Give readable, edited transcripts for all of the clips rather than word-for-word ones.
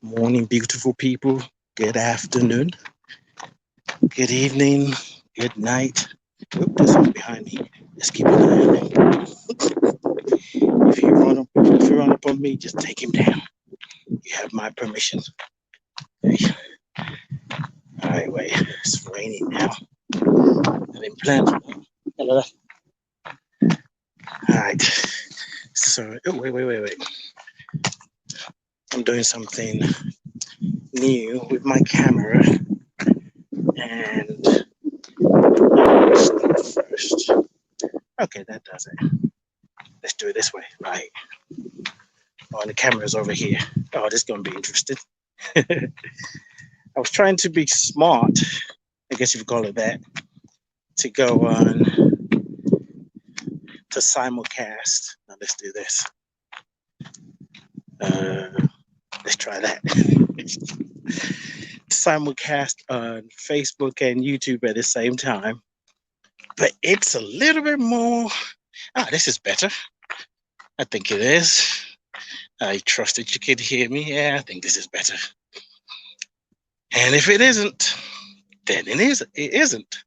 morning, beautiful people. Good afternoon, good evening, good night. Oop, there's someone behind me. Let's keep an eye on him. If you run up on me, just take him down. You have my permission. Hey. All right, wait. It's raining now. I didn't plan for that. Hello. All right. So, wait. I'm doing something new with my camera, and first. Okay, that does it. Let's do it this way. Right. Oh, and the camera's over here. Oh, this is going to be interesting. I was trying to be smart, I guess you could call it that, to go on to simulcast. Now let's do this. Uh, let's try that. Simulcast on Facebook and YouTube at the same time. But it's a little bit more. This is better. I think it is. I trust that you could hear me. Yeah, I think this is better. And if it isn't, then it isn't.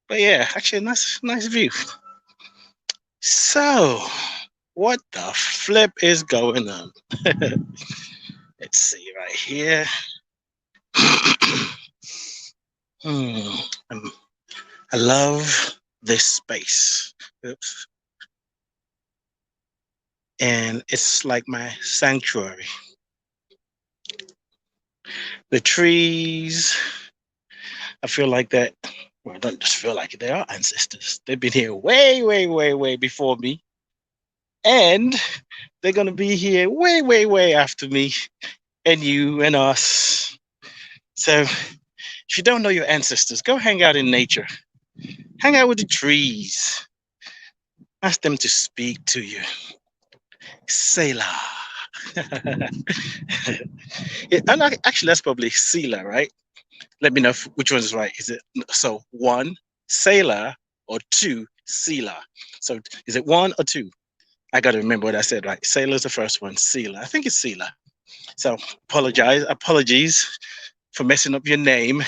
But yeah, actually, nice view. So, what the flip is going on? Let's see right here. I love this space. Oops. And it's like my sanctuary. The trees, I feel like that. Well, I don't just feel like it. They are ancestors. They've been here way before me. And they're going to be here way after me and you and us. So if you don't know your ancestors, go hang out in nature. Hang out with the trees. Ask them to speak to you. Selah. Yeah, and actually, that's probably Selah, right? Let me know which one is right. Is it so 1 Selah or 2 Selah? So is it 1 or 2? I got to remember what I said, right? Selah is the first one. Selah. I think it's Selah. So apologies for messing up your name.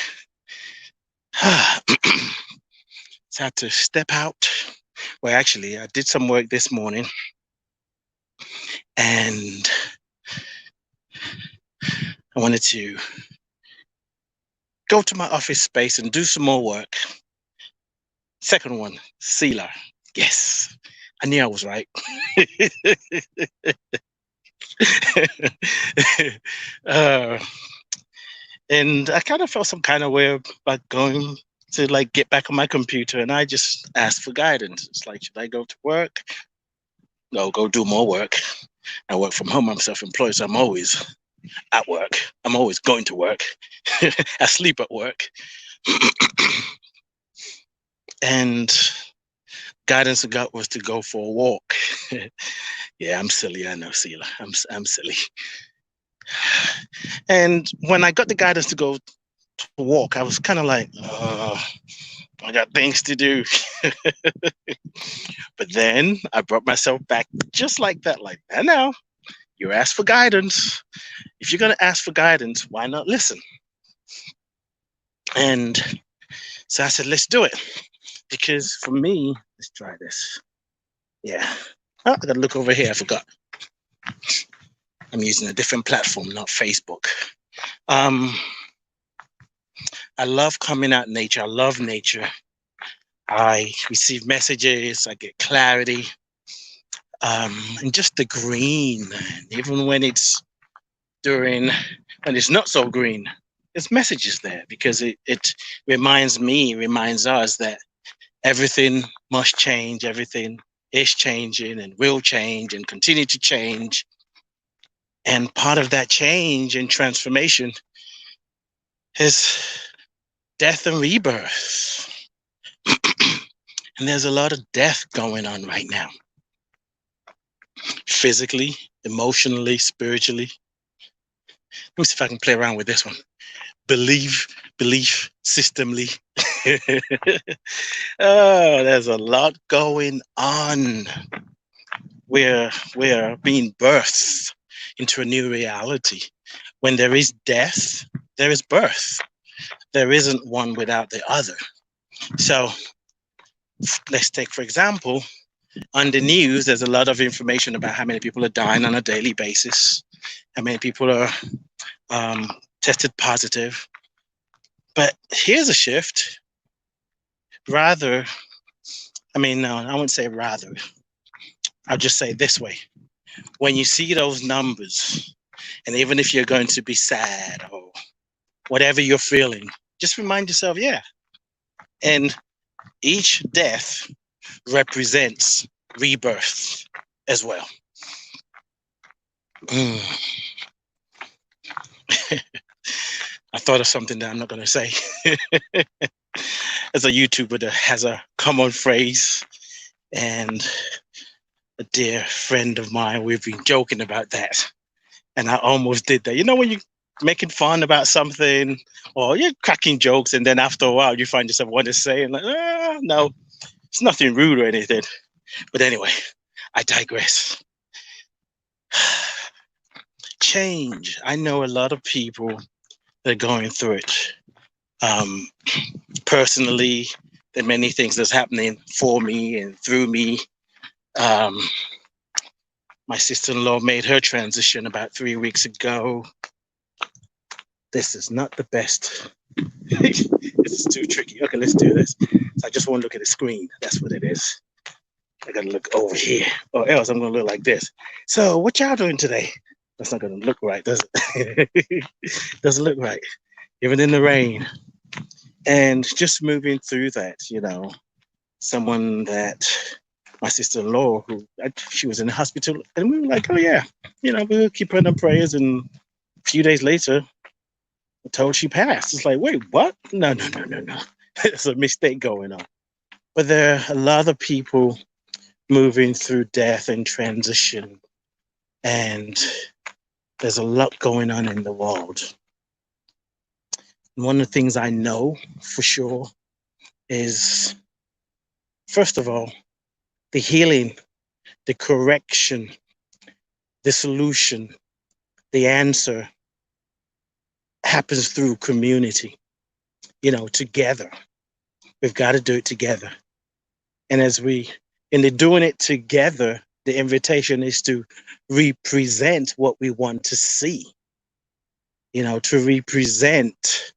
So I had to step out. Well, actually, I did some work this morning, and I wanted to go to my office space and do some more work. Second one, Selah. Yes, I knew I was right. And I kind of felt some kind of way about going to like get back on my computer, and I just asked for guidance. It's like, should I go to work? No, go do more work. I work from home. I'm self-employed, so I'm always at work. I'm always going to work. I sleep at work. And guidance I got was to go for a walk. Yeah, I'm silly. I know, Selah. I'm silly. And when I got the guidance to go to walk, I was kind of like, I got things to do. But then I brought myself back just like that. Like, now you asked for guidance. If you're going to ask for guidance, why not listen? And so I said, let's do it. Because for me, let's try this. Yeah. Oh, I got to look over here. I forgot. I'm using a different platform, not Facebook. I love coming out in nature. I love nature. I receive messages. I get clarity. And just the green, even when it's when it's not so green, there's messages there because it reminds us that everything must change. Everything is changing and will change and continue to change. And part of that change and transformation is death and rebirth. And there's a lot of death going on right now. Physically, emotionally, spiritually. Let me see if I can play around with this one. Belief, systemly. Oh, there's a lot going on. We're being birthed into a new reality. When there is death, there is birth. There isn't one without the other. So let's take, for example, on the news, there's a lot of information about how many people are dying on a daily basis, how many people are um, tested positive. But here's a shift. Rather, no, I wouldn't say rather. I'll just say it this way. When you see those numbers, and even if you're going to be sad or whatever you're feeling, just remind yourself, yeah. And each death represents rebirth as well. I thought of something that I'm not going to say. As a YouTuber that has a common phrase, and a dear friend of mine, we've been joking about that. And I almost did that. You know, when you're making fun about something or you're cracking jokes, and then after a while you find yourself wanting to say, and like, no, it's nothing rude or anything. But anyway, I digress. Change. I know a lot of people that are going through it. Personally, there are many things that's happening for me and through me. My sister-in-law made her transition about 3 weeks ago. This is not the best. This is too tricky. Okay, let's do this. So I just want to look at the screen. That's what it is. I gotta look over here, or else I'm gonna look like this. So what y'all doing today? That's not gonna look right, does it? Doesn't look right, even in the rain. And just moving through that, someone that my sister-in-law, she was in the hospital, and we were like, oh yeah, we'll keep her in our prayers. And a few days later, we're told she passed. It's like, wait, what? No. There's a mistake going on. But there are a lot of people moving through death and transition, and there's a lot going on in the world. And one of the things I know for sure is, first of all, the healing, the correction, the solution, the answer happens through community, together. We've got to do it together. And in the doing it together, the invitation is to represent what we want to see, to represent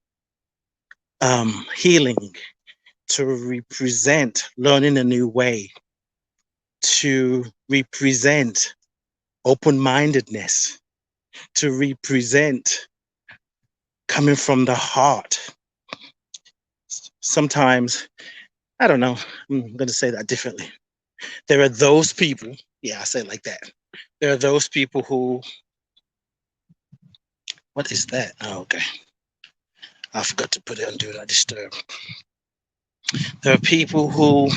healing, to represent learning a new way, to represent open-mindedness, to represent coming from the heart. Sometimes, I don't know, I'm going to say that differently. There are those people, yeah, I say it like that. There are those people who, what is that? Oh, okay. I forgot to put it on Do Not Disturb. There are people who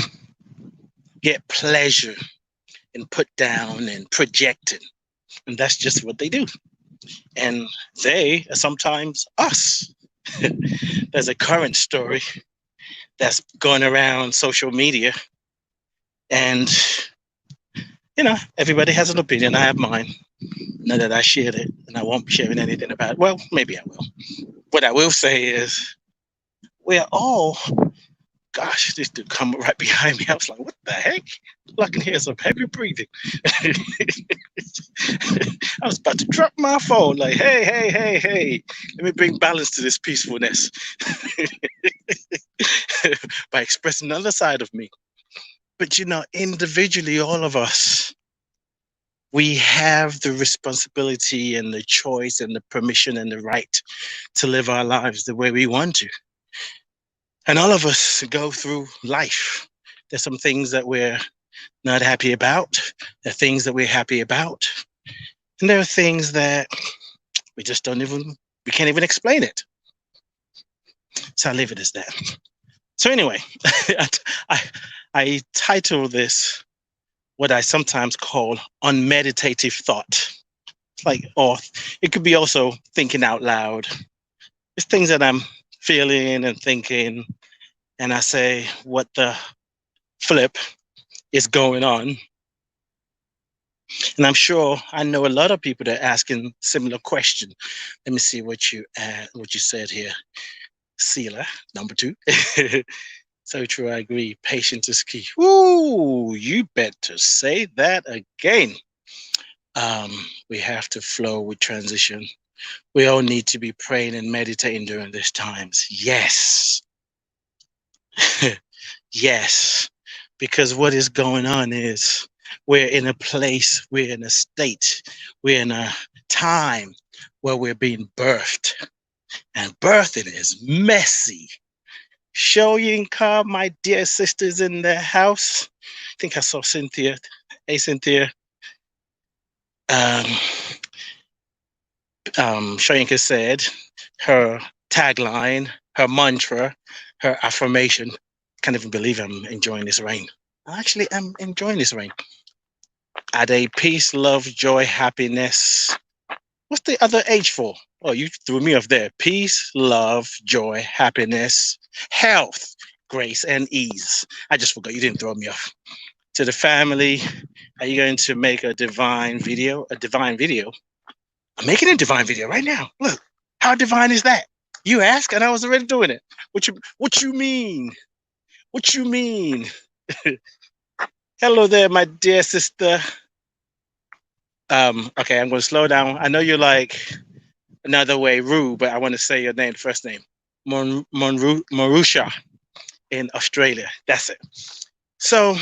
get pleasure in put down and projecting, and that's just what they do. And they are sometimes us. There's a current story that's going around social media, and everybody has an opinion. I have mine. Now that I shared it, and I won't be sharing anything about it. Well, maybe I will. What I will say is, we're all, gosh, this dude come right behind me. I was like, what the heck? I can hear some heavy breathing. I was about to drop my phone, like, hey, let me bring balance to this peacefulness by expressing another side of me. But individually, all of us, we have the responsibility and the choice and the permission and the right to live our lives the way we want to. And all of us go through life. There's some things that we're not happy about. There are things that we're happy about. And there are things that we just we can't even explain it. So I leave it as that. So anyway, I title this what I sometimes call unmeditative thought. Or it could be also thinking out loud. It's things that I'm feeling and thinking, and I say, what the flip is going on? And I'm sure I know a lot of people that are asking similar question. Let me see what you said here. Sealer, number two. So true, I agree. Patience is key. Ooh, you better say that again. We have to flow with transition. We all need to be praying and meditating during these times. Yes. Yes. Because what is going on is we're in a place, we're in a state, we're in a time where we're being birthed. And birthing is messy. Show Yinka, my dear sisters in the house. I think I saw Cynthia. Hey, Cynthia. Um, Shoyinka said her tagline, her mantra, her affirmation. Can't even believe I'm enjoying this rain. Actually, I'm enjoying this rain. Add a peace, love, joy, happiness. What's the other H for? Oh, you threw me off there. Peace, love, joy, happiness, health, grace, and ease. I just forgot. You didn't throw me off. To the family, are you going to make a divine video? A divine video? I'm making a divine video right now. Look, how divine is that? You asked, and I was already doing it. What you mean? What you mean? Hello there, my dear sister. Okay, I'm going to slow down. I know you're like another way, Rue, but I want to say your name, first name. Marusha in Australia. That's it. So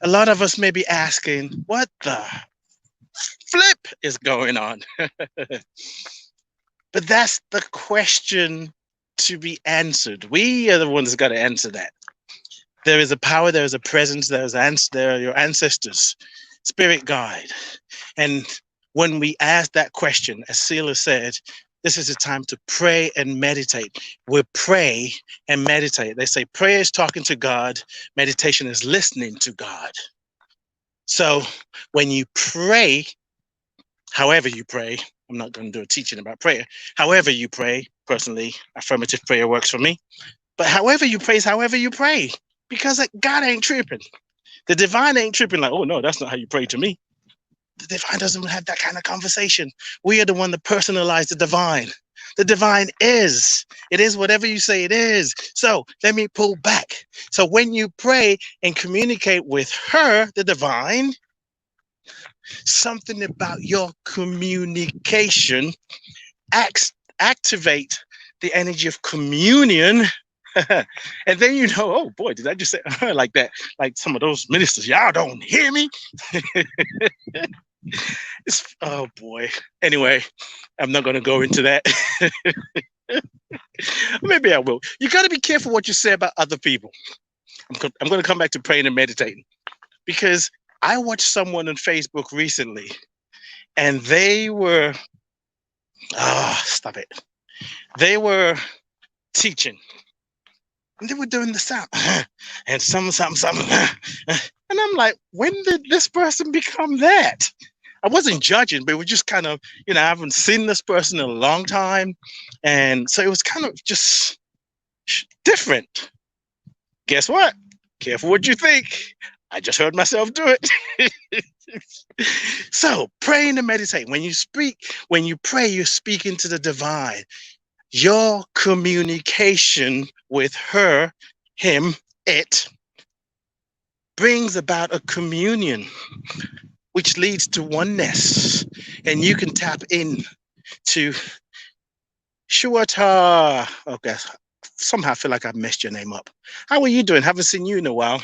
a lot of us may be asking, what the flip is going on? But that's the question to be answered. We are the ones that got to answer that. There is a power, there is a presence, there are your ancestors, spirit guide. And when we ask that question, as Seela said, this is a time to pray and meditate. We pray and meditate. They say prayer is talking to God, meditation is listening to God. So when you pray, however you pray, I'm not going to do a teaching about prayer. However you pray, personally, affirmative prayer works for me. But however you pray is however you pray, because God ain't tripping. The divine ain't tripping like, oh no, that's not how you pray to me. The divine doesn't have that kind of conversation. We are the one that personalize the divine. The divine is. It is whatever you say it is. So let me pull back. So when you pray and communicate with her, the divine, something about your communication activate the energy of communion. And then you know, oh boy, did I just say like that? Like some of those ministers, y'all don't hear me. Oh boy. Anyway, I'm not going to go into that. Maybe I will. You got to be careful what you say about other people. I'm going to come back to praying and meditating, because I watched someone on Facebook recently, and they were, stop it. They were teaching, and they were doing the sound, and something. And I'm like, when did this person become that? I wasn't judging, but it was just kind of, I haven't seen this person in a long time. And so it was kind of just different. Guess what? Careful what you think. I just heard myself do it. So praying and meditating. When you pray, you're speaking to the divine. Your communication with her, him, it brings about a communion, which leads to oneness. And you can tap in to Shuata. Okay, somehow I feel like I've messed your name up. How are you doing? Haven't seen you in a while.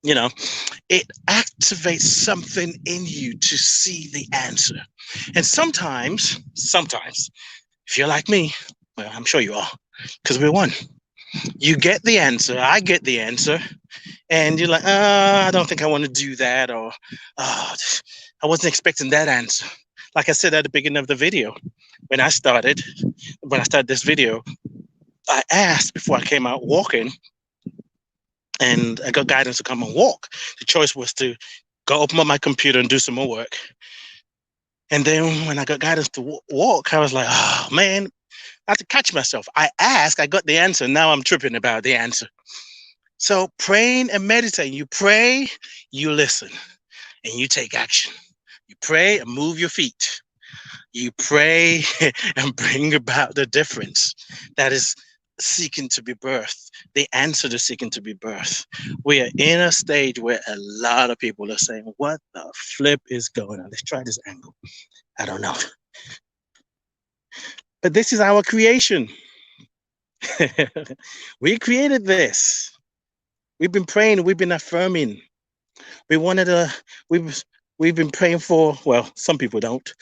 It activates something in you to see the answer. And sometimes, if you're like me, well, I'm sure you are, because we're one. You get the answer, I get the answer, and you're like, I don't think I want to do that, or I wasn't expecting that answer. Like I said at the beginning of the video, when I started this video, I asked before I came out walking, and I got guidance to come and walk. The choice was to go open up my computer and do some more work. And then when I got guidance to walk, I was like, oh man, I have to catch myself. I asked, I got the answer. Now I'm tripping about the answer. So praying and meditating, you pray, you listen. and you take action. You pray and move your feet. You pray and bring about the difference that is seeking to be birthed, the answer to seeking to be birthed. We are in a stage where a lot of people are saying, what the flip is going on? Let's try this angle. I don't know. But this is our creation. We created this. We've been praying, we've been affirming. We wanted to, we've we've been praying for, well, some people don't,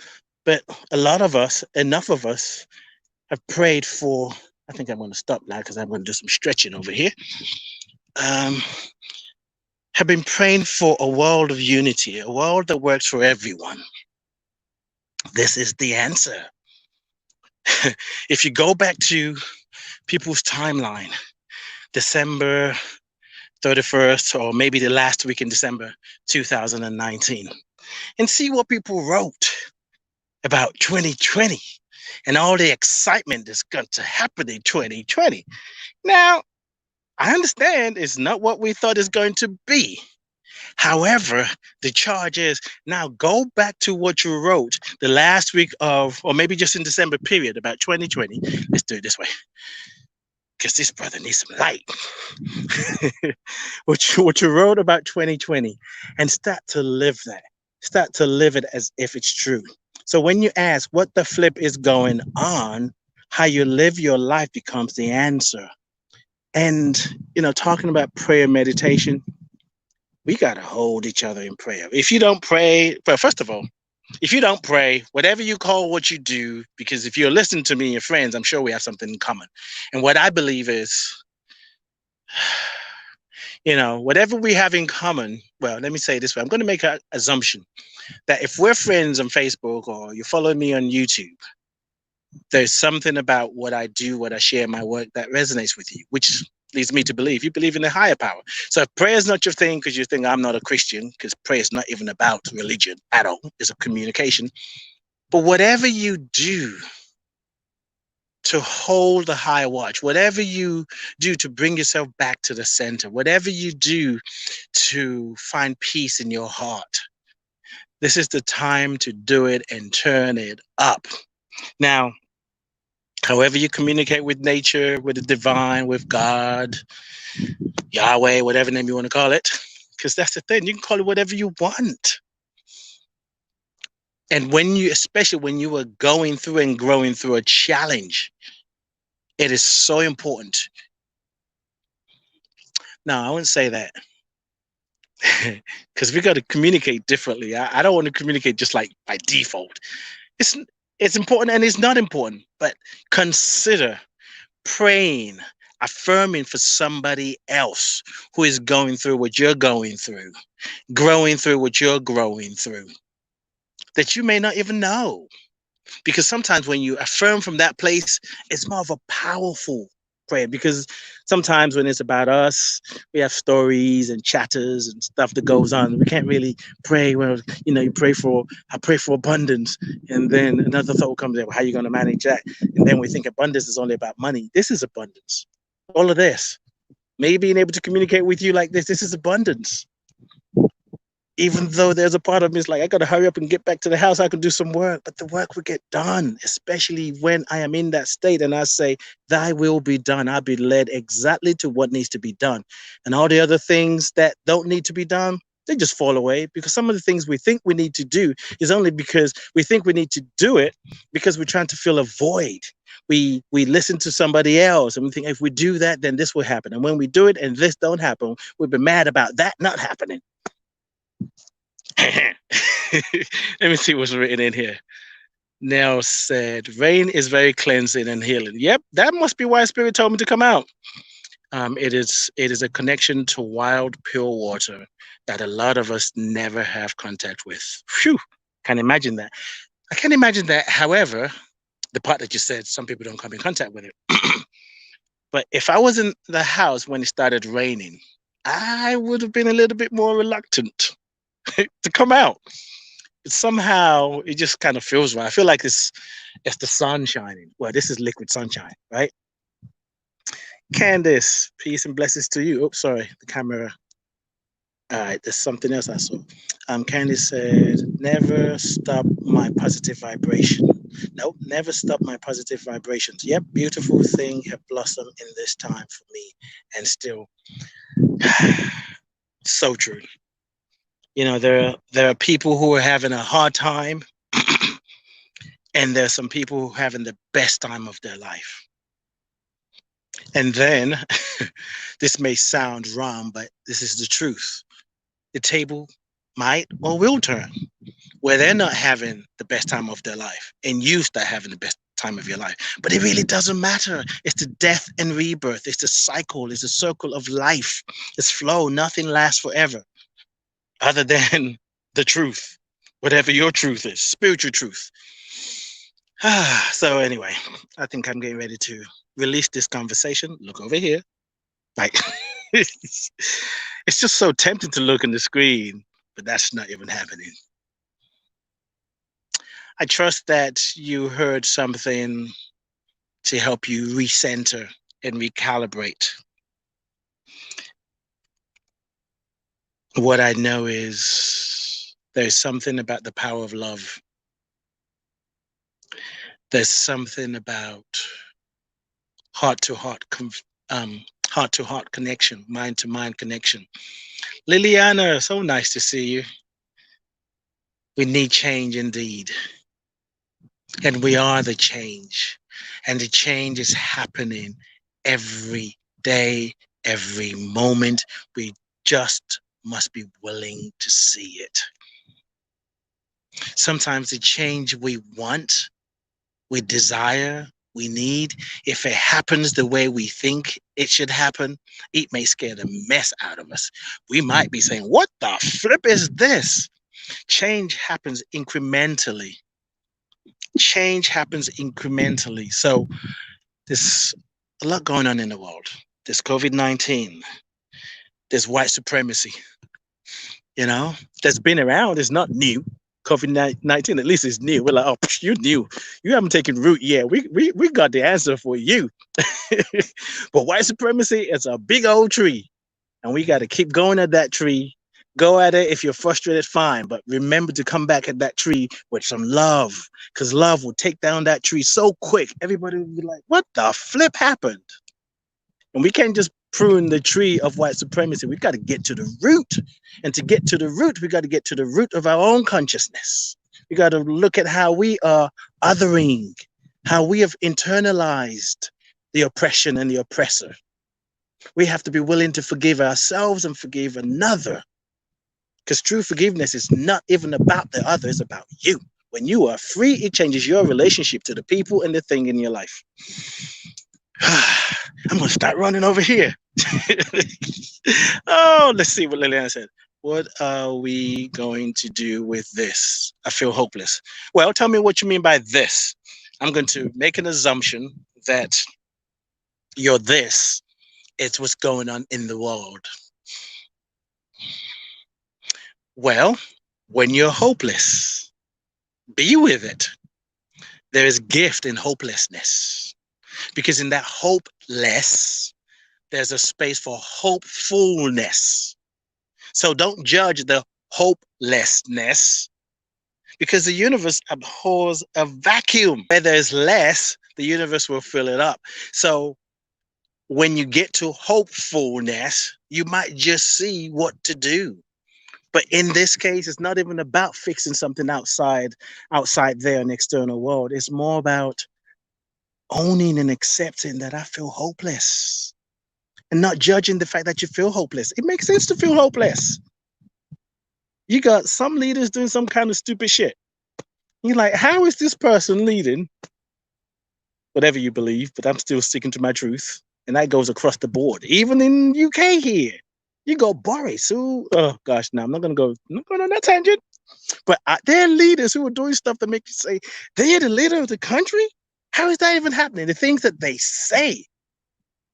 but a lot of us, enough of us, have prayed for. I think I'm going to stop now because I'm going to do some stretching over here. Um, have been praying for a world of unity, a world that works for everyone. This is the answer. If you go back to people's timeline, December 31st, or maybe the last week in December 2019, and see what people wrote about 2020 and all the excitement that's going to happen in 2020. Now, I understand it's not what we thought it's going to be. However, the charge is now go back to what you wrote the last week of, or maybe just in December period about 2020. Let's do it this way, because this brother needs some light. what you wrote about 2020, and start to live that. Start to live it as if it's true. So when you ask what the flip is going on, how you live your life becomes the answer. And, talking about prayer meditation, we got to hold each other in prayer. If you don't pray, well, first of all, if you don't pray, whatever you call what you do, because if you're listening to me and your friends, I'm sure we have something in common. And what I believe is, whatever we have in common, well, let me say it this way. I'm going to make an assumption that if we're friends on Facebook or you follow me on YouTube, there's something about what I do, what I share, my work that resonates with you, which leads me to believe you believe in a higher power. So if prayer is not your thing because you think I'm not a Christian, because prayer is not even about religion at all, it's a communication. But whatever you do to hold the high watch, whatever you do to bring yourself back to the center, whatever you do to find peace in your heart, this is the time to do it and turn it up. Now, however you communicate with nature, with the divine, with God, Yahweh, whatever name you want to call it, because that's the thing, you can call it whatever you want. And especially when you are going through and growing through a challenge, it is so important. Now, I wouldn't say that because we got to communicate differently. I don't want to communicate just like by default. It's important and it's not important, but consider praying, affirming for somebody else who is going through what you're going through, growing through what you're growing through, that you may not even know. Because sometimes when you affirm from that place, it's more of a powerful prayer. Because sometimes when it's about us, we have stories and chatters and stuff that goes on. We can't really pray. Well, I pray for abundance. And then another thought comes in, well, how are you going to manage that? And then we think abundance is only about money. This is abundance. All of this. Me being able to communicate with you like this is abundance. Even though there's a part of me is like, I got to hurry up and get back to the house. I can do some work, but the work will get done, especially when I am in that state and I say, thy will be done. I'll be led exactly to what needs to be done. And all the other things that don't need to be done, they just fall away, because some of the things we think we need to do is only because we think we need to do it because we're trying to fill a void. We listen to somebody else and we think if we do that, then this will happen. And when we do it and this don't happen, we'll be mad about that not happening. Let me see what's written in here. Nell said, rain is very cleansing and healing. Yep, that must be why Spirit told me to come out. It is a connection to wild, pure water that a lot of us never have contact with. Phew, can't imagine that. I can't imagine that. However, the part that you said, some people don't come in contact with it. But if I was in the house when it started raining, I would have been a little bit more reluctant to come out. Somehow it just kind of feels right. I feel like it's the sun shining. Well, this is liquid sunshine, right? Candace, peace and blessings to you. Oops, sorry, the camera. All right, there's something else I saw. Candy said, never stop my positive vibration. Nope, never stop my positive vibrations. Yep, beautiful thing have blossomed in this time for me. And still, so true. You know, there are people who are having a hard time, and there's some people who are having the best time of their life. And then, this may sound wrong, but this is the truth. The table might or will turn where they're not having the best time of their life and you start having the best time of your life. But it really doesn't matter. It's the death and rebirth. It's the cycle. It's the circle of life. It's flow. Nothing lasts forever other than the truth, whatever your truth is, spiritual truth. So anyway, I think I'm getting ready to release this conversation. Look over here. Like, it's just so tempting to look on the screen, but that's not even happening. I trust that you heard something to help you recenter and recalibrate. What I know is there's something about the power of love. There's something about heart to heart, heart to heart connection, mind to mind connection. Liliana, so nice to see you. We need change indeed. And we are the change. And the change is happening every day, every moment. We just must be willing to see it. Sometimes the change we want, we desire, we need, if it happens the way we think it should happen, it may scare the mess out of us. We might be saying, what the flip is this? Change happens incrementally. Change happens incrementally. So there's a lot going on in the world. There's COVID-19. There's white supremacy. You know, that's been around. It's not new. COVID-19, at least it's new. We're like, oh, you new. You haven't taken root yet. We got the answer for you. But white supremacy is a big old tree. And we got to keep going at that tree. Go at it. If you're frustrated, fine. But remember to come back at that tree with some love. Because love will take down that tree so quick. Everybody will be like, what the flip happened? And we can't just prune the tree of white supremacy. We got to get to the root. And to get to the root, we got to get to the root of our own consciousness. We got to look at how we are othering, how we have internalized the oppression and the oppressor. We have to be willing to forgive ourselves and forgive another. Because true forgiveness is not even about the other, it's about you. When you are free, it changes your relationship to the people and the thing in your life. I'm going to start running over here. Oh, let's see what Liliana said. What are we going to do with this? I feel hopeless. Well, tell me what you mean by this. I'm going to make an assumption that your this is what's going on in the world. Well, when you're hopeless, be with it. There is gift in hopelessness. Because in that hopeless, there's a space for hopefulness. So don't judge the hopelessness, because the universe abhors a vacuum. Where there's less, the universe will fill it up. So when you get to hopefulness, you might just see what to do. But in this case, it's not even about fixing something outside there in the external world. It's more about owning and accepting that I feel hopeless and not judging the fact that you feel hopeless. It makes sense to feel hopeless. You got some leaders doing some kind of stupid shit. You're like, how is this person leading? Whatever you believe, but I'm still sticking to my truth. And that goes across the board. Even in UK here, you got Boris, who, oh gosh, now I'm not going on that tangent. But there are leaders who are doing stuff that make you say, they're the leader of the country? How is that even happening? The things that they say.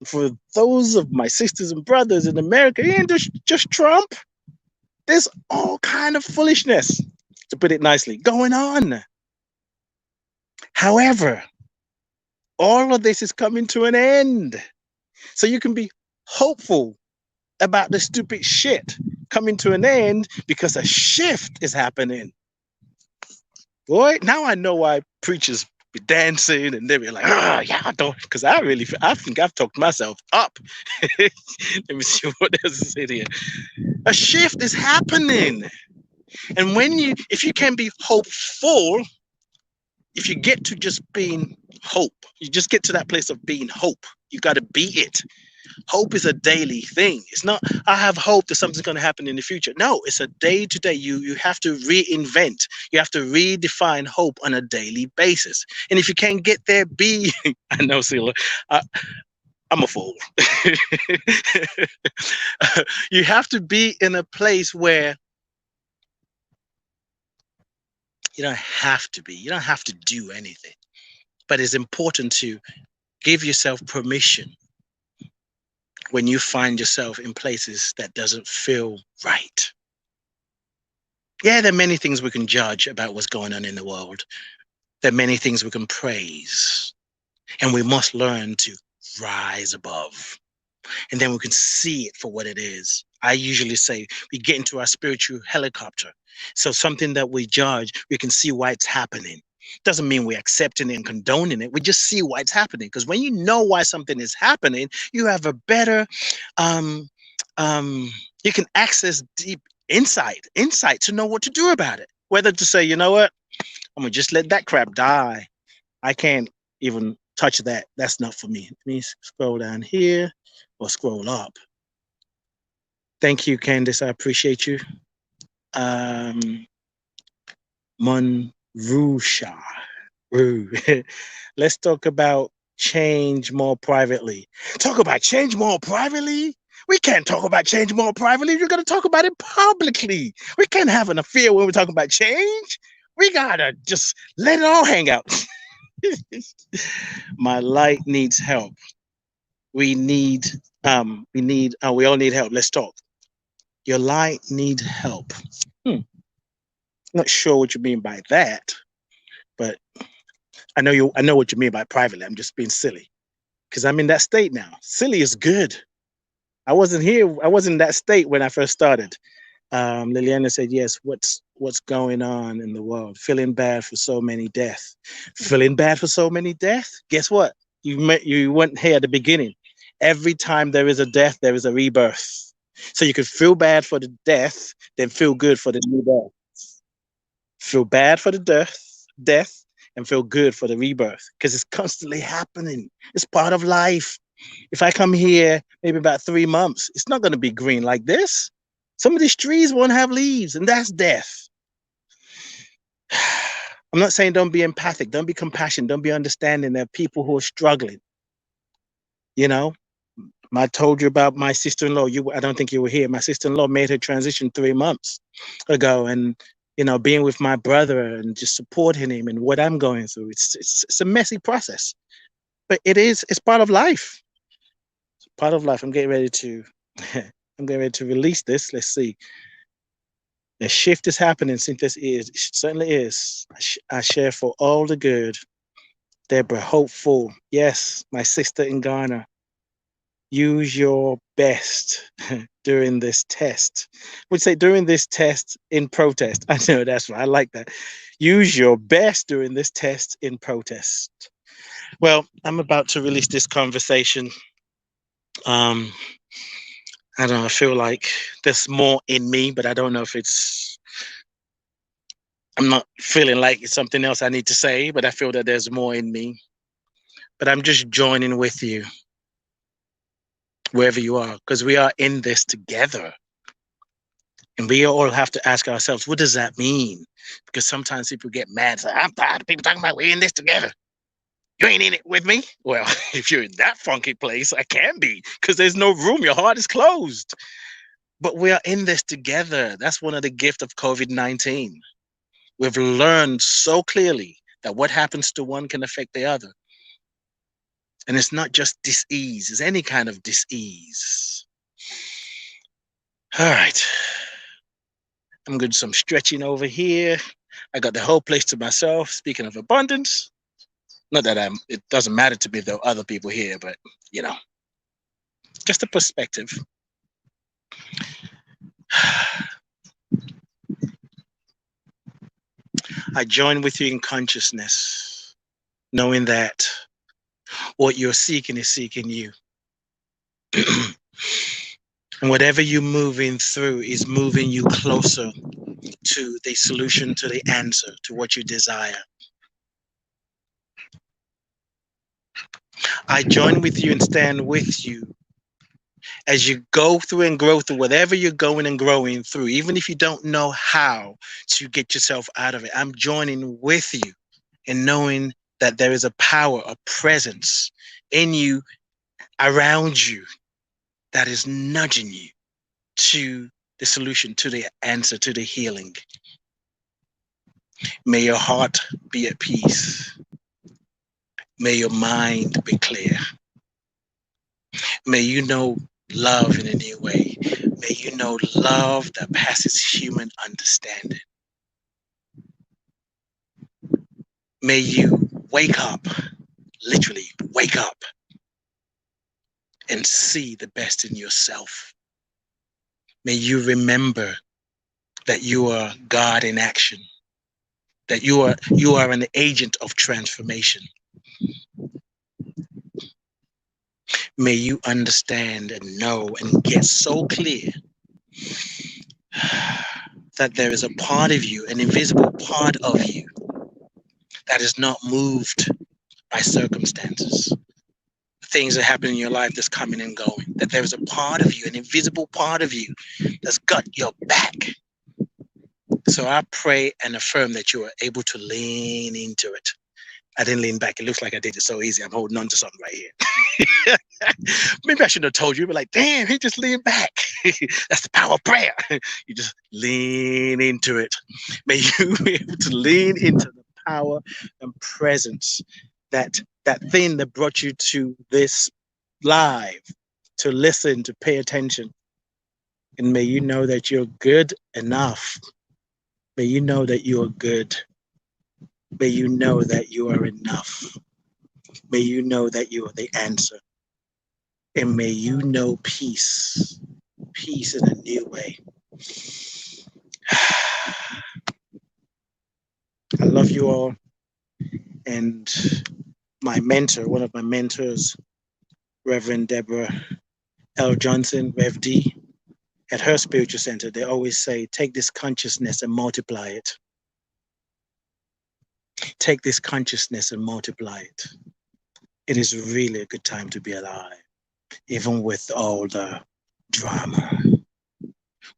For those of my sisters and brothers in America, it ain't just Trump. There's all kind of foolishness, to put it nicely, going on. However, all of this is coming to an end. So you can be hopeful about the stupid shit, coming to an end because a shift is happening. Boy, now I know why preachers be dancing and they be like, oh, yeah, I don't, because I think I've talked myself up. Let me see what else is in here. A shift is happening. And if you can be hopeful, if you get to just being hope, you just get to that place of being hope. You got to be it. Hope is a daily thing. It's not, I have hope that something's going to happen in the future. No, it's a day to day. You have to reinvent. You have to redefine hope on a daily basis. And if you can't get there, I know, Sila, I'm a fool. You have to be in a place where you don't have to be. You don't have to do anything. But it's important to give yourself permission when you find yourself in places that doesn't feel right. Yeah, there are many things we can judge about what's going on in the world. There are many things we can praise. And we must learn to rise above. And then we can see it for what it is. I usually say we get into our spiritual helicopter. So something that we judge, we can see why it's happening. Doesn't mean we're accepting it and condoning it. We just see why it's happening. Because when you know why something is happening, you have a better, you can access deep insight to know what to do about it. Whether to say, you know what, I'm gonna just let that crap die. I can't even touch that. That's not for me. Let me scroll down here or scroll up. Thank you, Candice. I appreciate you. Monrusha. Let's talk about change more privately. Talk about change more privately? We can't talk about change more privately. You're going to talk about it publicly. We can't have an affair when we're talking about change. We got to just let it all hang out. My light needs help. We all need help. Let's talk. Your light needs help. Not sure what you mean by that, but I know what you mean by privately. I'm just being silly because I'm in that state now. Silly is good. I wasn't in that state when I first started. Liliana said, yes, what's going on in the world? Feeling bad for so many deaths. Feeling bad for so many deaths? Guess what? You went here at the beginning. Every time there is a death, there is a rebirth. So you could feel bad for the death, then feel good for the new birth. Feel bad for the death, and feel good for the rebirth because it's constantly happening. It's part of life. If I come here maybe about 3 months, it's not going to be green like this. Some of these trees won't have leaves, and that's death. I'm not saying don't be empathic, don't be compassionate, don't be understanding. There are people who are struggling. You know, I told you about my sister-in-law. I don't think you were here. My sister-in-law made her transition 3 months ago, and being with my brother and just supporting him and what I'm going through. It's a messy process, but it's part of life. It's part of life. I'm getting ready to release this. Let's see. The shift is happening. Since this is, it certainly is. I share for all the good. Deborah, hopeful. Yes, my sister in Ghana. Use your best during this test. Would say during this test in protest. I know that's right. I like that. Use your best during this test in protest. Well, I'm about to release this conversation. I don't know. I feel like there's more in me, but I don't know if I'm not feeling like it's something else I need to say, but I feel that there's more in me. But I'm just joining with you wherever you are, because we are in this together. And we all have to ask ourselves, what does that mean? Because sometimes people get mad. Say, I'm tired of people talking about we're in this together. You ain't in it with me? Well, if you're in that funky place, I can be, because there's no room. Your heart is closed. But we are in this together. That's one of the gifts of COVID-19. We've learned so clearly that what happens to one can affect the other. And it's not just dis-ease. It's any kind of dis-ease. All right. I'm going to do some stretching over here. I got the whole place to myself. Speaking of abundance, not that it doesn't matter to me if there are other people here, but just a perspective. I join with you in consciousness, knowing that what you're seeking is seeking you. And whatever you're moving through is moving you closer to the solution, to the answer, to what you desire. I join with you and stand with you as you go through and grow through whatever you're going and growing through, even if you don't know how to get yourself out of it. I'm joining with you in knowing that there is a power, a presence in you, around you, that is nudging you to the solution, to the answer, to the healing. May your heart be at peace. May your mind be clear. May you know love in a new way. May you know love that passes human understanding. May you wake up, literally wake up, and see the best in yourself. May you remember that you are God in action, that you are an agent of transformation. May you understand and know and get so clear that there is a part of you, an invisible part of you, that is not moved by circumstances, things that happen in your life that's coming and going, that there is a part of you, an invisible part of you that's got your back. So I pray and affirm that you are able to lean into it. I didn't lean back. It looks like I did it so easy. I'm holding on to something right here. Maybe I shouldn't have told you, but like, damn, he just leaned back. That's the power of prayer. You just lean into it. May you be able to lean into the power and presence, that thing that brought you to this live, to listen, to pay attention. And may you know that you're good enough. May you know that you are good. May you know that you are enough. May you know that you are the answer. And may you know peace. Peace in a new way. I love you all. And my mentor, one of my mentors, Reverend Deborah L. Johnson, Rev D, at her spiritual center, they always say, take this consciousness and multiply it. Take this consciousness and multiply it. It is really a good time to be alive. Even with all the drama,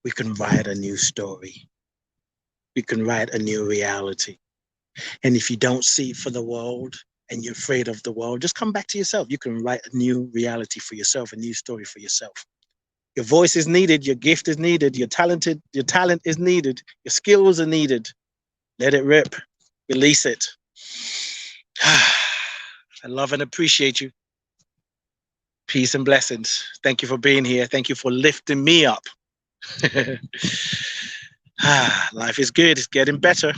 we can write a new story. We can write a new reality. And if you don't see it for the world and you're afraid of the world, just come back to yourself. You can write a new reality for yourself, a new story for yourself. Your voice is needed. Your gift is needed. Your talent is needed. Your skills are needed. Let it rip. Release it. I love and appreciate you. Peace and blessings. Thank you for being here. Thank you for lifting me up. Life is good. It's getting better.